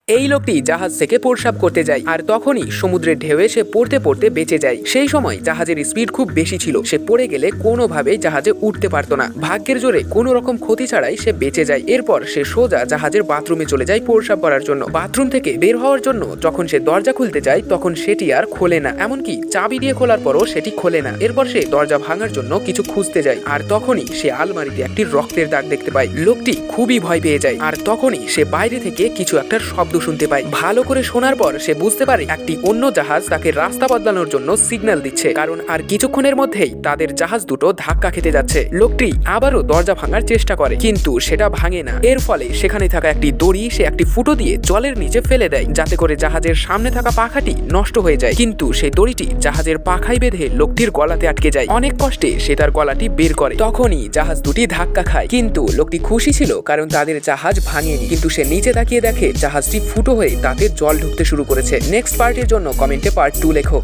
এই লোকটি জাহাজ থেকে প্রস্রাব করতে যায় আর তখনই সমুদ্রের ঢেউয়ে সে পড়তে পড়তে বেঁচে যায়। সেই সময় জাহাজের স্পিড খুব বেশি ছিল, সে পড়ে গেলে কোনোভাবেই জাহাজে উঠতে পারতো না। ভাগ্যের জোরে কোনো রকম ক্ষতি ছাড়াই সে বেঁচে যায়। এরপর সে সোজা জাহাজের বাথরুমে চলে যায় প্রস্রাব করার জন্য। বাথরুম থেকে বের হওয়ার জন্য যখন সে দরজা খুলতে যায় তখন সেটি আর খোলে না, এমনকি চাবি দিয়ে খোলার পরও সেটি খোলে না। এরপর সে দরজা ভাঙার জন্য কিছু খুঁজতে যায় আর তখনই সে আলমারিতে একটি রক্তের দাগ দেখতে পায়। লোকটি খুবই ভয় পেয়ে যায় আর তখনই সে বাইরে থেকে কিছু একটা শব্দ শুনতে পায়। ভালো করে শোনার পর সে বুঝতে পারে একটি অন্য জাহাজ তাকে রাস্তা বদলানোর জন্য সিগন্যাল দিচ্ছে, কারণ আর কিছুক্ষণের মধ্যেই তাদের জাহাজ দুটো ধাক্কা খেতে যাচ্ছে। লোকটি আবারও দরজা ভাঙার চেষ্টা করে কিন্তু সেটা ভাঙে না। এর ফলে সেখানে থাকা একটি দড়ি সে একটি ফুটো দিয়ে জলের নিচে ফেলে দেয় যাতে করে জাহাজের সামনে থাকা পাখাটি নষ্ট হয়ে যায়, কিন্তু সেই দড়িটি জাহাজের পাখায় বেঁধে লোকটির গলাতে আটকে যায়। অনেক কষ্টে সে তার গলাটি বের করে। তখনই জাহাজ দুটি ধাক্কা খায়, কিন্তু লোকটি খুশি ছিল কারণ তাদের জাহাজ ভাঙেনি। কিন্তু সে নিচে তাকিয়ে দেখে জাহাজটি ফুটো হয়ে তাতে জল ঢুকতে শুরু করেছে। নেক্সট পার্টের জন্য কমেন্টে পার্ট 2 লেখো।